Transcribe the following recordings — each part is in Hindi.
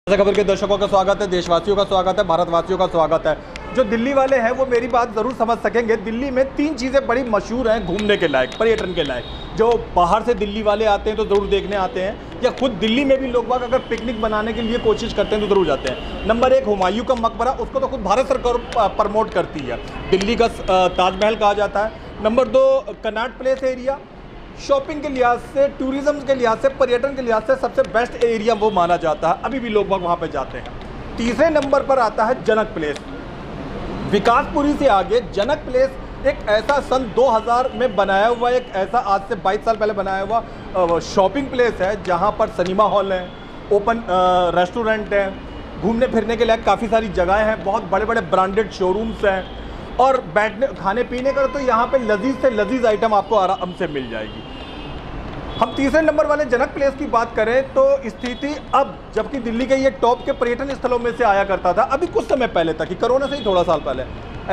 खबर के दर्शकों का स्वागत है, देशवासियों का स्वागत है, भारतवासियों का स्वागत है। जो दिल्ली वाले हैं वो मेरी बात ज़रूर समझ सकेंगे। दिल्ली में 3 चीज़ें बड़ी मशहूर हैं घूमने के लायक, पर्यटन के लायक। जो बाहर से दिल्ली वाले आते हैं तो ज़रूर देखने आते हैं, या खुद दिल्ली में भी लोग बाग अगर पिकनिक बनाने के लिए कोशिश करते हैं तो ज़रूर जाते हैं। नंबर 1 हुमायूं का मकबरा, उसको तो खुद भारत सरकार प्रमोट करती है, दिल्ली का ताजमहल कहा जाता है। Number 2 Connaught place area, shopping के लिहाज से, टूरिज़्म के लिहाज से, पर्यटन के लिहाज से सबसे बेस्ट एरिया वो माना जाता है, अभी भी लोग बाग वहाँ पे जाते हैं। तीसरे नंबर पर आता है जनक प्लेस। विकासपुरी से आगे जनक प्लेस एक ऐसा सन 2000 में बनाया हुआ, एक ऐसा आज से 22 साल पहले बनाया हुआ शॉपिंग प्लेस है, जहाँ पर सिनेमा हॉल है, ओपन रेस्टोरेंट है, घूमने फिरने के लिए काफ़ी सारी जगहें हैं, बहुत बड़े बड़े ब्रांडेड शोरूम्स हैं, और बैठने खाने पीने का तो यहाँ पे लजीज से लजीज आइटम आपको आराम से मिल जाएगी। हम तीसरे नंबर वाले जनक प्लेस की बात करें तो स्थिति अब, जबकि दिल्ली के ये टॉप के पर्यटन स्थलों में से आया करता था अभी कुछ समय पहले तक, कि कोरोना से ही थोड़ा साल पहले,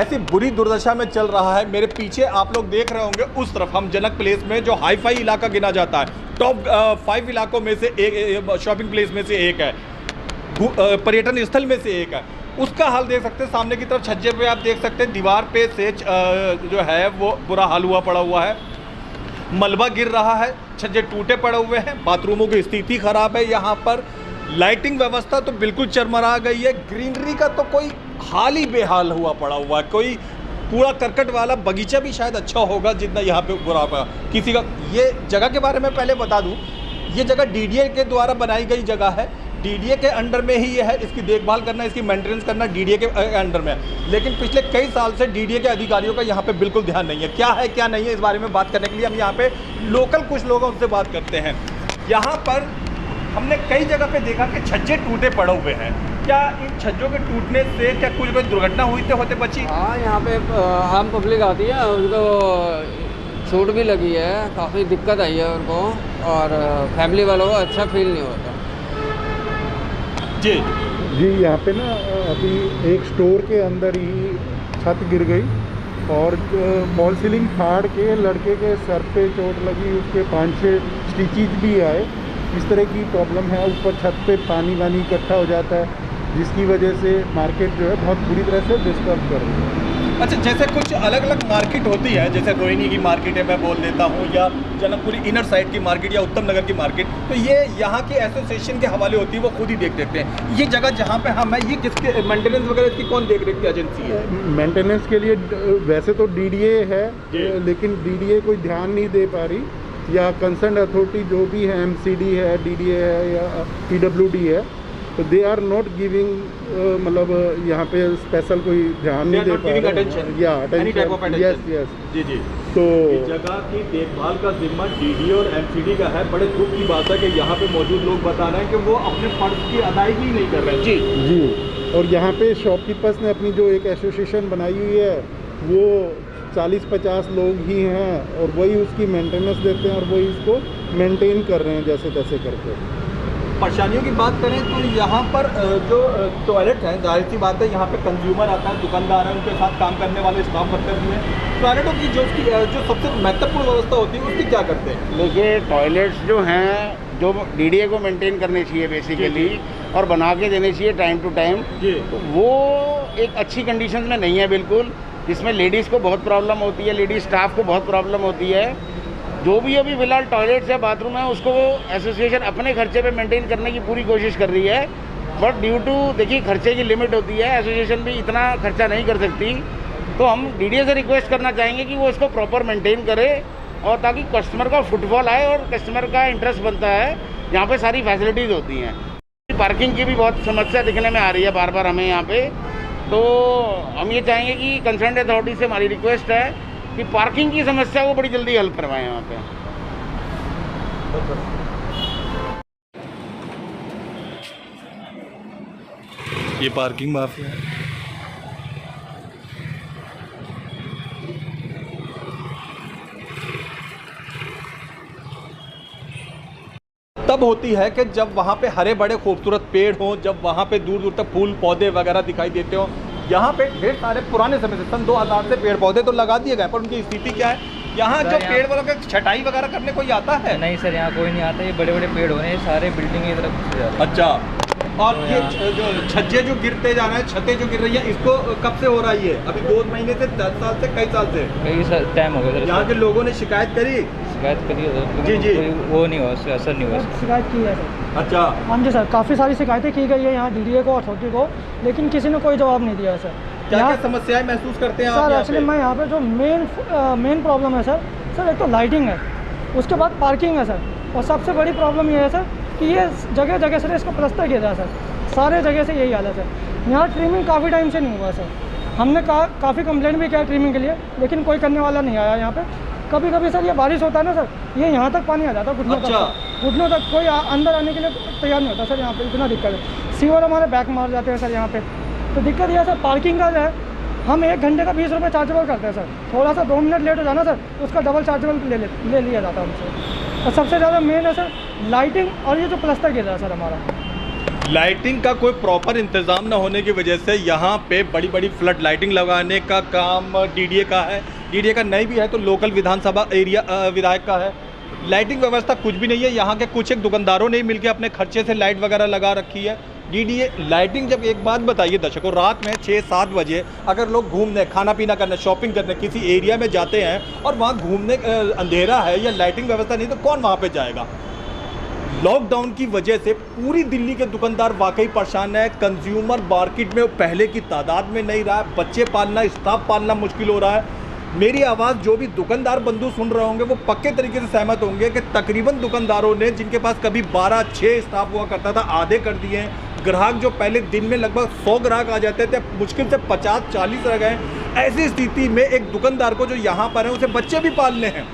ऐसी बुरी दुर्दशा में चल रहा है। मेरे पीछे आप लोग देख रहे होंगे उस तरफ, हम जनक प्लेस में, जो हाई फाई इलाका गिना जाता है, टॉप 5 इलाकों में से एक, शॉपिंग प्लेस में से एक है, पर्यटन स्थल में से एक है, उसका हाल देख सकते हैं। सामने की तरफ छज्जे पे आप देख सकते हैं दीवार पे से जो है वो बुरा हाल हुआ पड़ा हुआ है, मलबा गिर रहा है, छज्जे टूटे पड़े हुए हैं, बाथरूमों की स्थिति खराब है, यहाँ पर लाइटिंग व्यवस्था तो बिल्कुल चरमरा गई है, ग्रीनरी का तो कोई हाल ही बेहाल हुआ पड़ा हुआ है, कोई कूड़ा करकट वाला बगीचा भी शायद अच्छा होगा जितना यहाँ पे बुरा पड़ा किसी का। ये जगह के बारे में पहले बता दूँ, ये जगह डीडीए के द्वारा बनाई गई जगह है, डीडीए के अंडर में ही ये है, इसकी देखभाल करना, इसकी मेंटेनेंस करना डीडीए के अंडर में है। लेकिन पिछले कई साल से डीडीए के अधिकारियों का यहाँ पे बिल्कुल ध्यान नहीं है। क्या है क्या नहीं है, इस बारे में बात करने के लिए हम यहाँ पे लोकल कुछ लोगों से बात करते हैं। यहाँ पर हमने कई जगह पे देखा कि छज्जे टूटे पड़े हुए हैं। क्या इन छज्जों के टूटने से क्या कोई दुर्घटना हुई थे होते बची? हाँ, यहाँ पे आम पब्लिक आती है, उनको चोट भी लगी है, काफ़ी दिक्कत आई है उनको, और फैमिली वालों को अच्छा फील नहीं होता। जी, यहाँ पे ना अभी एक स्टोर के अंदर ही छत गिर गई और फॉल सीलिंग फाड़ के लड़के के सर पे चोट लगी, उसके 5-6 स्टिचेज भी आए। इस तरह की प्रॉब्लम है। ऊपर छत पे पानी वानी इकट्ठा हो जाता है, जिसकी वजह से मार्केट जो है बहुत बुरी तरह से डिस्टर्ब कर रही है। अच्छा, जैसे कुछ अलग अलग मार्केट होती है, जैसे रोहिणी की मार्केट है मैं बोल देता हूँ, या जनकपुरी इनर साइड की मार्केट, या उत्तम नगर की मार्केट, तो ये यहाँ के एसोसिएशन के हवाले होती है, वो खुद ही देख देखते हैं। ये जगह जहाँ पे हम है, ये किसके मेंटेनेंस वगैरह इसकी कौन देख रेख की एजेंसी है? मेंटेनेंस के लिए वैसे तो डीडीए है, लेकिन डीडीए कोई ध्यान नहीं दे पा रही, या कंसर्न अथॉरिटी जो भी है, एमसीडी है, डीडीए है, या पीडब्ल्यूडी है, तो दे आर नॉट गिविंग, मतलब यहाँ पे स्पेशल कोई ध्यान नहीं दे पा रहे, या अटेंशन। यस जी जी। तो इस जगह की देखभाल का जिम्मा डीडीए और एमसीडी का है। बड़े दुख की बात है कि यहाँ पे मौजूद लोग बता रहे हैं कि वो अपने फर्ज की अदायगी नहीं कर रहे हैं। जी, और यहाँ पे शॉपकीपर्स ने अपनी जो एक एसोसिएशन बनाई हुई है, वो 40-50 लोग ही हैं, और वही उसकी मेंटेनेंस देते हैं और वही इसको मेंटेन कर रहे हैं जैसे तैसे करके। परेशानियों की बात करें तो यहाँ पर जो टॉयलेट है, जाहिर सी बात है यहाँ पे कंज्यूमर आता है, दुकानदार है, उनके साथ काम करने वाले स्टाफ वर्कर भी हैं। टॉयलेटों की जो सबसे महत्वपूर्ण व्यवस्था होती है उसकी क्या करते हैं? देखिए, टॉयलेट्स जो हैं, जो डीडीए को मेंटेन करने चाहिए बेसिकली, और बना के देने चाहिए टाइम टू टाइम, तो वो एक अच्छी कंडीशन में नहीं है बिल्कुल, जिसमें लेडीज़ को बहुत प्रॉब्लम होती है, लेडीज़ स्टाफ को बहुत प्रॉब्लम होती है। जो भी अभी फ़िलहाल टॉयलेट्स या बाथरूम है, उसको एसोसिएशन अपने खर्चे पे मेंटेन करने की पूरी कोशिश कर रही है, बट ड्यू टू, देखिए, खर्चे की लिमिट होती है, एसोसिएशन भी इतना खर्चा नहीं कर सकती। तो हम डीडीए से रिक्वेस्ट करना चाहेंगे कि वो इसको प्रॉपर मेंटेन करे, और ताकि कस्टमर का फुटफॉल आए और कस्टमर का इंटरेस्ट बनता है, यहाँ पे सारी फैसिलिटीज़ होती हैं। पार्किंग की भी बहुत समस्या दिखने में आ रही है बार बार हमें यहाँ पे, तो हम ये चाहेंगे कि कंसर्न अथॉरिटी से हमारी रिक्वेस्ट है कि पार्किंग की समस्या को बड़ी जल्दी हल करवाएं यहाँ पे। ये पार्किंग माफिया है। तब होती है कि जब वहाँ पे हरे बड़े खूबसूरत पेड़ हों, जब वहाँ पे दूर दूर तक फूल पौधे वगैरह दिखाई देते हों, यहाँ पे ढेर सारे पुराने समय से सन 2000 से पेड़ पौधे तो लगा दिए गए, पर उनकी स्थिति क्या है? यहाँ जो पेड़ वालों के छटाई वगैरह करने कोई आता है? नहीं सर, यहाँ कोई नहीं आता। ये बड़े बड़े पेड़ हो रहे हैं, सारे बिल्डिंग की तरफ घुस जा रहे हैं। अच्छा, और ये जो छज्जे जो गिरते जा रहे हैं, छतें जो गिर रही है, इसको कब से हो रहा है? ये अभी 2 महीने से, 10 साल से, कई साल से? कई टाइम हो गया सर। यहाँ के लोगों ने शिकायत करी? शिकायत करी है सर, जी जी, कोई वो नहीं हुआ, उससे असर नहीं हुआ। शिकायत की है सर। अच्छा, हाँ जी सर, काफ़ी सारी शिकायतें की गई है यहाँ डीडीए को, अथॉरिटी को, लेकिन किसी ने कोई जवाब नहीं दिया है सर। क्या क्या समस्याएं महसूस करते हैं आप? सर एक्चुअली मैं यहाँ पे जो मेन प्रॉब्लम है सर एक तो लाइटिंग है, उसके बाद पार्किंग है सर, और सबसे बड़ी प्रॉब्लम ये है सर कि ये जगह जगह से इसको प्लास्टर किया जाए सर, सारे जगह से यही हाल है सर। यहाँ ट्रिमिंग काफ़ी टाइम से नहीं हुआ सर। हमने काफ़ी कंप्लेंट भी किया ट्रिमिंग के लिए, लेकिन कोई करने वाला नहीं आया यहाँ पे। कभी कभी सर ये बारिश होता है ना सर, ये यहाँ तक पानी आ जाता है घुटनों तक, घुटनों तक कोई अंदर आने के लिए तैयार नहीं होता सर। यहाँ पे इतना दिक्कत है, सीवर हमारे बैक मार जाते हैं सर यहाँ पे। तो दिक्कत यह है सर, पार्किंग का जो है, हम 1 घंटे का 20 रुपये चार्जेबल करते हैं सर। थोड़ा सा 2 मिनट लेट हो जाना सर, उसका डबल चार्जेबल ले लिया जाता है हमसे। और सबसे ज़्यादा मेन है सर लाइटिंग, और ये जो प्लास्टर गिर रहा है सर हमारा। लाइटिंग का कोई प्रॉपर इंतज़ाम न होने की वजह से यहाँ पे बड़ी बड़ी फ्लड लाइटिंग लगाने का काम डीडीए का है। डीडीए का नहीं भी है तो लोकल विधानसभा एरिया विधायक का है। लाइटिंग व्यवस्था कुछ भी नहीं है। यहाँ के कुछ एक दुकानदारों ने मिलकर अपने खर्चे से लाइट वगैरह लगा रखी है। डीडीए लाइटिंग, जब एक बात बताइए दर्शकों, रात में 6-7 बजे अगर लोग घूमने, खाना पीना करने, शॉपिंग करने किसी एरिया में जाते हैं और वहाँ घूमने अंधेरा है या लाइटिंग व्यवस्था नहीं, तो कौन वहाँ पे जाएगा? लॉकडाउन की वजह से पूरी दिल्ली के दुकानदार वाकई परेशान है। कंज्यूमर मार्केट में पहले की तादाद में नहीं रहा है। बच्चे पालना, स्टाफ पालना मुश्किल हो रहा है। मेरी आवाज़ जो भी दुकानदार बंधु सुन रहे होंगे वो पक्के तरीके से सहमत होंगे कि तकरीबन दुकानदारों ने, जिनके पास कभी 12-6 स्टाफ हुआ करता था, आधे कर दिए हैं। ग्राहक जो पहले दिन में लगभग 100 ग्राहक आ जाते थे, मुश्किल से 50-40 रह गए। ऐसी स्थिति में एक दुकानदार को जो यहाँ पर है, उसे बच्चे भी पालने हैं,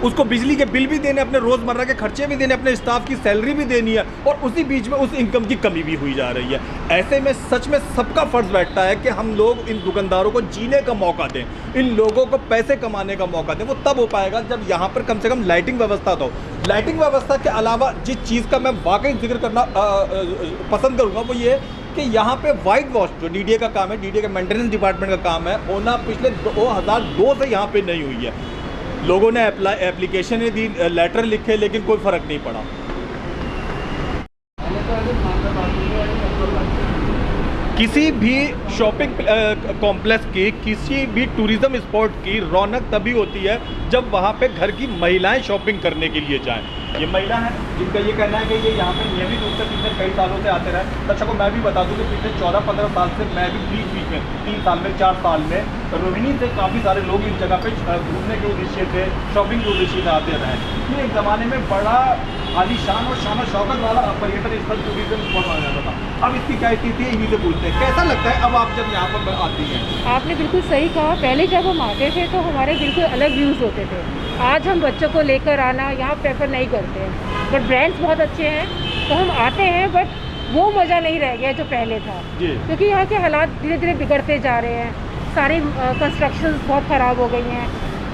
उसको बिजली के बिल भी देने, अपने रोज़मर्रा के खर्चे भी देने, अपने स्टाफ की सैलरी भी देनी है, और उसी बीच में उस इनकम की कमी भी हुई जा रही है। ऐसे में सच में सबका फ़र्ज़ बैठता है कि हम लोग इन दुकानदारों को जीने का मौका दें, इन लोगों को पैसे कमाने का मौका दें। वो तब हो पाएगा जब यहाँ पर कम से कम लाइटिंग व्यवस्था तो। लाइटिंग व्यवस्था के अलावा जिस चीज़ का मैं वाकई जिक्र करना पसंद करूँगा वो ये कि यहाँ पे वाइट वॉश जो डीडीए का काम है, डीडीए के मेंटेनेंस डिपार्टमेंट का काम है, होना पिछले 2002 से यहाँ पे नहीं हुई है। लोगों ने एप्लीकेशन दी, लेटर लिखे, लेकिन कोई फ़र्क नहीं पड़ा। किसी भी शॉपिंग कॉम्प्लेक्स की, किसी भी टूरिज़्म स्पॉट की रौनक तभी होती है जब वहाँ पे घर की महिलाएं शॉपिंग करने के लिए जाएं। ये महिला है जिनका ये कहना है कि ये यहाँ पे नियमित रूप से पिछले कई सालों से आते रहे। दर्शकों मैं भी बता दूं कि पिछले 14-15 साल से मैं भी बीच में 3 साल में 4 साल में रोहिणी से काफ़ी सारे लोग इस जगह पे घूमने के उद्देश्य से, शॉपिंग के उद्देश्य से आते रहे। ये एक ज़माने में बड़ा आलीशान और शान शौकत वाला पर्यटन स्थल टूरिज्म स्पॉट माना जाता था। अब इसकी क्या स्थिति है, इन्हीं से पूछते हैं। कैसा लगता है अब आप जब यहाँ पर आती हैं? आपने बिल्कुल सही कहा। पहले जब हम आते थे तो हमारे बिल्कुल अलग व्यूज़ होते थे। आज हम बच्चों को लेकर आना यहाँ प्रेफर नहीं करते हैं, बट ब्रांड्स बहुत अच्छे हैं तो हम आते हैं, बट वो मज़ा नहीं रह गया जो पहले था, क्योंकि यहाँ के हालात धीरे धीरे बिगड़ते जा रहे हैं। सारी कंस्ट्रक्शंस बहुत ख़राब हो गई हैं,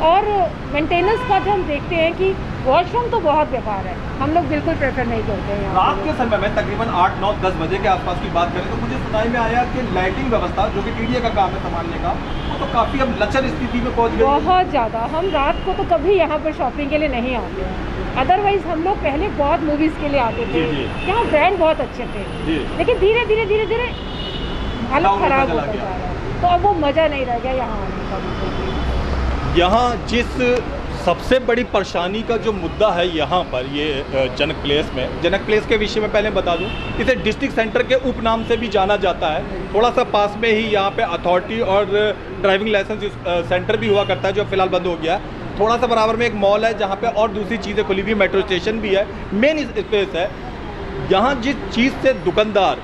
और मेंटेनेंस का जो हम देखते हैं कि वॉशरूम तो बहुत बेकार है, हम लोग बिल्कुल प्रेफर नहीं करते हैं। रात के समय में तकरीबन 8, 9, 10 बजे के आसपास की बात करें तो मुझे सुनाई में आया कि लाइटिंग व्यवस्था जो कि डीडीए का काम है संभालने का, वो तो काफ़ी अब लचर स्थिति में पहुंच गई। बहुत ज़्यादा। हम रात को तो कभी यहाँ पर शॉपिंग के लिए नहीं आते हैं। अदरवाइज हम लोग पहले बहुत मूवीज़ के लिए आते थे, यहाँ ब्रांड बहुत अच्छे थे, लेकिन धीरे धीरे हालत ख़राब होता जा रहा है, तो अब वो मज़ा नहीं रह गया यहाँ आने का। यहाँ जिस सबसे बड़ी परेशानी का जो मुद्दा है यहाँ पर, ये जनक प्लेस में, जनक प्लेस के विषय में पहले बता दूं, इसे डिस्ट्रिक्ट सेंटर के उपनाम से भी जाना जाता है। थोड़ा सा पास में ही यहाँ पे अथॉरिटी और ड्राइविंग लाइसेंस सेंटर भी हुआ करता है, जो फिलहाल बंद हो गया है। थोड़ा सा बराबर में एक मॉल है जहाँ पे और दूसरी चीज़ें खुली हुई, मेट्रो स्टेशन भी है, मेन स्पेस है। यहाँ जिस चीज़ से दुकानदार,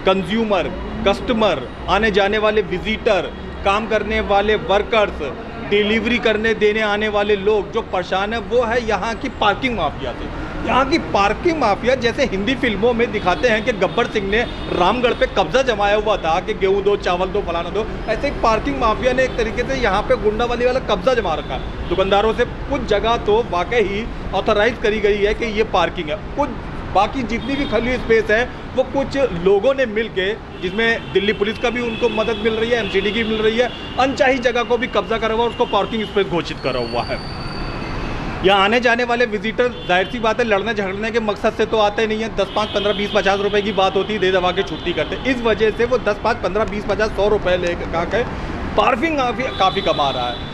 कंज्यूमर, कस्टमर, आने जाने वाले विजिटर, काम करने वाले वर्कर्स, डिलीवरी करने देने आने वाले लोग जो परेशान है, वो है यहाँ की पार्किंग माफिया से। यहाँ की पार्किंग माफिया जैसे हिंदी फिल्मों में दिखाते हैं कि गब्बर सिंह ने रामगढ़ पे कब्जा जमाया हुआ था कि गेहूँ दो, चावल दो, फलाना दो, ऐसे एक पार्किंग माफिया ने एक तरीके से यहाँ पे गुंडावाली वाला कब्जा जमा रखा है दुकानदारों से। कुछ जगह तो वाकई ही ऑथराइज करी गई है कि ये पार्किंग है, कुछ बाकी जितनी भी खाली स्पेस है वो कुछ लोगों ने मिल के, जिसमें दिल्ली पुलिस का भी उनको मदद मिल रही है, एमसीडी की मिल रही है, अनचाही जगह को भी कब्जा करा हुआ, उसको पार्किंग स्पेस घोषित करा हुआ है। यहाँ आने जाने वाले विजिटर जाहिर सी बात है लड़ने झगड़ने के मकसद से तो आते नहीं है। 10, 5, 15, 20, 50 रुपए की बात होती है, दे दबा के छुट्टी करते। इस वजह से वो 10, 5, 15, 20, 50, 100 रुपये लेकर पार्किंग काफ़ी कमा रहा है।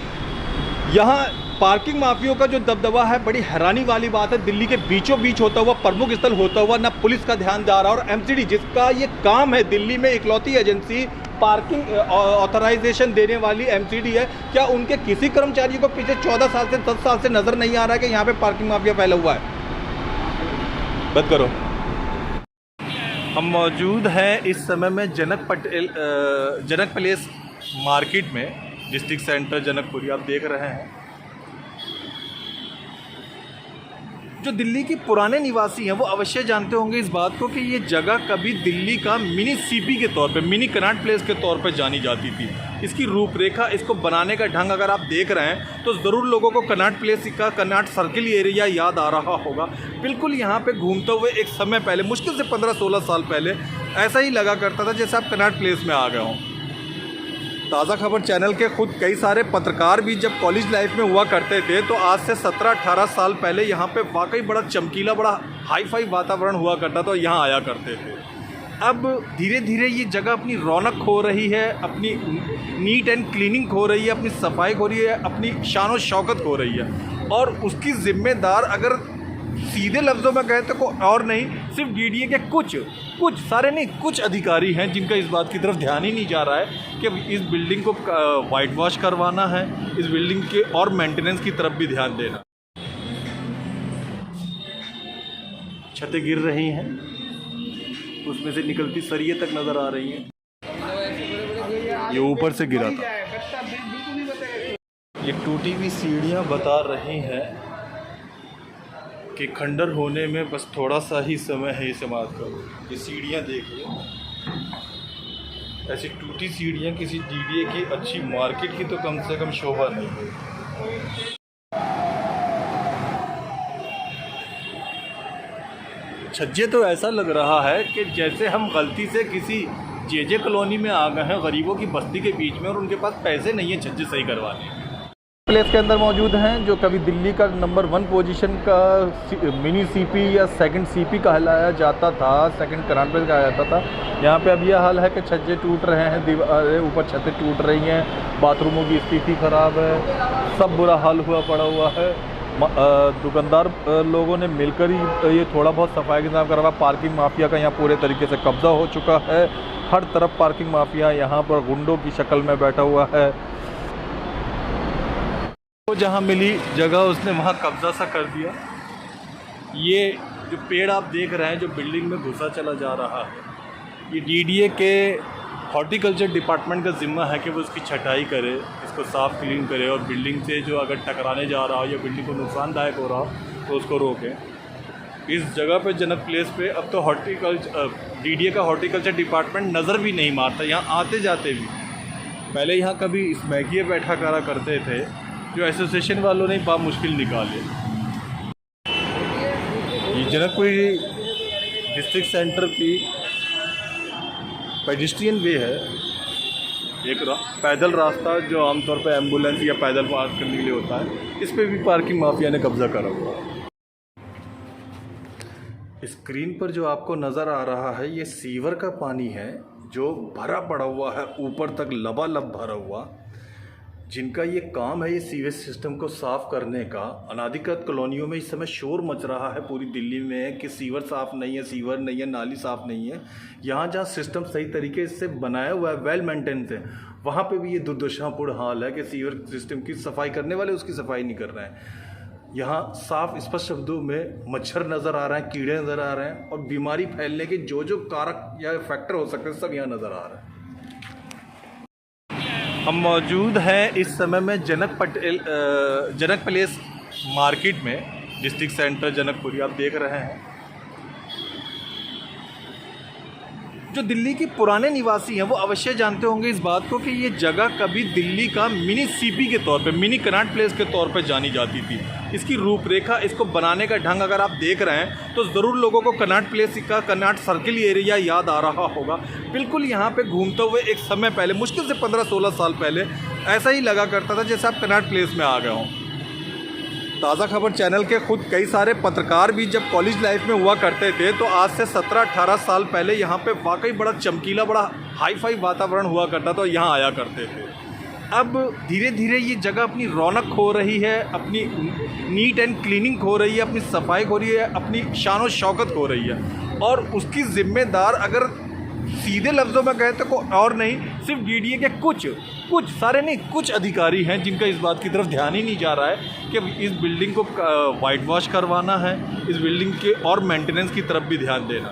यहाँ पार्किंग माफियों का जो दबदबा है, बड़ी हैरानी वाली बात है। दिल्ली के बीचों बीच होता हुआ, प्रमुख स्थल होता हुआ, ना पुलिस का ध्यान जा रहा, और एमसीडी जिसका ये काम है, दिल्ली में इकलौती एजेंसी पार्किंग ऑथराइजेशन देने वाली एमसीडी है, क्या उनके किसी कर्मचारी को पिछले 14 साल से 10 साल से नजर नहीं आ रहा है कि यहाँ पे पार्किंग माफिया फैला हुआ है? बंद करो। हम मौजूद हैं इस समय में जनक प्लेस मार्केट में, डिस्ट्रिक्ट सेंटर जनकपुरी आप देख रहे हैं। जो दिल्ली के पुराने निवासी हैं वो अवश्य जानते होंगे इस बात को कि ये जगह कभी दिल्ली का मिनी सीपी के तौर पे, मिनी कनॉट प्लेस के तौर पे जानी जाती थी। इसकी रूपरेखा, इसको बनाने का ढंग अगर आप देख रहे हैं तो ज़रूर लोगों को कनॉट प्लेस का कनॉट सर्किल एरिया याद आ रहा होगा। बिल्कुल यहाँ पे घूमते हुए एक समय पहले, मुश्किल से 15-16 साल पहले ऐसा ही लगा करता था जैसे आप कनॉट प्लेस में आ गए हों। ताज़ा खबर चैनल के खुद कई सारे पत्रकार भी जब कॉलेज लाइफ में हुआ करते थे तो आज से 17-18 साल पहले यहाँ पे वाकई बड़ा चमकीला, बड़ा हाई फाई वातावरण हुआ करता था, यहाँ आया करते थे। अब धीरे धीरे ये जगह अपनी रौनक खो रही है, अपनी नीट एंड क्लीनिंग खो रही है, अपनी सफाई खो रही है, अपनी शान और शौकत खो रही है। और उसकी जिम्मेदार अगर सीधे लफ्ज़ों में कहें तो कोई और नहीं, सिर्फ डीडीए के कुछ सारे नहीं, कुछ अधिकारी हैं जिनका इस बात की तरफ ध्यान ही नहीं जा रहा है कि इस बिल्डिंग को वाइट वॉश करवाना है, इस बिल्डिंग के और मेंटेनेंस की तरफ भी ध्यान देना। छतें गिर रही हैं, उसमें से निकलती सरिये तक नज़र आ रही हैं। ये ऊपर से गिरा था। ये टूटी हुई सीढ़ियाँ बता रही हैं कि खंडर होने में बस थोड़ा सा ही समय है। इसे मात करो, ये सीढ़ियाँ देखिए, ऐसी टूटी सीढ़ियाँ किसी डीडीए की अच्छी मार्केट की तो कम से कम शोभा नहीं है। छज्जे तो ऐसा लग रहा है कि जैसे हम गलती से किसी जेजे कॉलोनी में आ गए हैं, गरीबों की बस्ती के बीच में, और उनके पास पैसे नहीं हैं छज्जे सही करवाने। प्लेस के अंदर मौजूद हैं जो कभी दिल्ली का नंबर 1 पोजीशन का मिनी सीपी या सेकंड सीपी कहलाया जाता था, सेकंड कनॉट प्लेस कहा जाता था। यहाँ पे अब यह हाल है कि छज्जे टूट रहे हैं, दीवारें ऊपर छतें टूट रही हैं, बाथरूमों की स्थिति ख़राब है, सब बुरा हाल हुआ पड़ा हुआ है। दुकानदार लोगों ने मिलकर ही ये थोड़ा बहुत सफाई का इंतजाम करा हुआ। पार्किंग माफिया का यहाँ पूरे तरीके से कब्जा हो चुका है। हर तरफ पार्किंग माफिया यहाँ पर गुंडों की शक्ल में बैठा हुआ है। तो जहाँ मिली जगह उसने वहाँ कब्जा सा कर दिया। ये जो पेड़ आप देख रहे हैं जो बिल्डिंग में घुसा चला जा रहा है, ये डीडीए के हॉर्टिकल्चर डिपार्टमेंट का जिम्मा है कि वो उसकी छटाई करे, इसको साफ़ क्लीन करे, और बिल्डिंग से जो अगर टकराने जा रहा हो या बिल्डिंग को नुकसानदायक हो रहा हो तो उसको रोके। इस जगह पे जनक प्लेस पे अब तो डीडीए का हॉर्टिकल्चर डिपार्टमेंट नज़र भी नहीं मारता, यहाँ आते जाते भी। पहले यहाँ कभी स्मैकिए बैठा करा करते थे जो एसोसिएशन वालों ने बामुश्किल निकाले। ये जनकपुरी डिस्ट्रिक्ट सेंटर की पेडिस्ट्रियन वे है, एक पैदल रास्ता जो आमतौर पर एम्बुलेंस या पैदल पार करने के लिए होता है, इस पर भी पार्किंग माफिया ने कब्जा करा हुआ है। स्क्रीन पर जो आपको नज़र आ रहा है ये सीवर का पानी है जो भरा पड़ा हुआ है, ऊपर तक लबालब भरा हुआ। जिनका ये काम है ये सीवेज सिस्टम को साफ़ करने का। अनाधिकृत कॉलोनियों में इस समय शोर मच रहा है पूरी दिल्ली में कि सीवर साफ़ नहीं है, सीवर नहीं है, नाली साफ़ नहीं है। यहाँ जहाँ सिस्टम सही तरीके से बनाया हुआ है, वेल मेंटेन्ड है, वहाँ पे भी ये दुर्दशापूर्ण हाल है कि सीवर सिस्टम की सफाई करने वाले उसकी सफाई नहीं कर रहे हैं। यहाँ साफ स्पष्ट शब्दों में मच्छर नज़र आ रहे हैं, कीड़े नज़र आ रहे हैं, और बीमारी फैलने के जो जो कारक या फैक्टर हो सकते हैं सब यहाँ नज़र आ रहे हैं। हम मौजूद हैं इस समय में जनक प्लेस मार्केट में, डिस्ट्रिक्ट सेंटर जनकपुरी आप देख रहे हैं। जो दिल्ली के पुराने निवासी हैं वो अवश्य जानते होंगे इस बात को कि ये जगह कभी दिल्ली का मिनी सीपी के तौर पे, मिनी कनॉट प्लेस के तौर पे जानी जाती थी। इसकी रूपरेखा, इसको बनाने का ढंग अगर आप देख रहे हैं तो ज़रूर लोगों को कनॉट प्लेस का कनॉट सर्किल एरिया याद आ रहा होगा। बिल्कुल यहाँ पे घूमते हुए एक समय पहले, मुश्किल से 15-16 साल पहले ऐसा ही लगा करता था जैसे आप कनॉट प्लेस में आ गए हों। ताज़ा खबर चैनल के खुद कई सारे पत्रकार भी जब कॉलेज लाइफ में हुआ करते थे तो आज से 17-18 साल पहले यहाँ पे वाकई बड़ा चमकीला, बड़ा हाई फाई वातावरण हुआ करता था, यहाँ आया करते थे। अब धीरे धीरे ये जगह अपनी रौनक खो रही है, अपनी नीट एंड क्लीनिंग खो रही है, अपनी सफाई खो रही है, अपनी शान व शौकत खो रही है। और उसकी ज़िम्मेदार अगर सीधे लफ्ज़ों में कहें तो कोई और नहीं, सिर्फ डीडीए के कुछ सारे नहीं, कुछ अधिकारी हैं जिनका इस बात की तरफ ध्यान ही नहीं जा रहा है कि इस बिल्डिंग को वाइट वॉश करवाना है, इस बिल्डिंग के और मेंटेनेंस की तरफ भी ध्यान देना।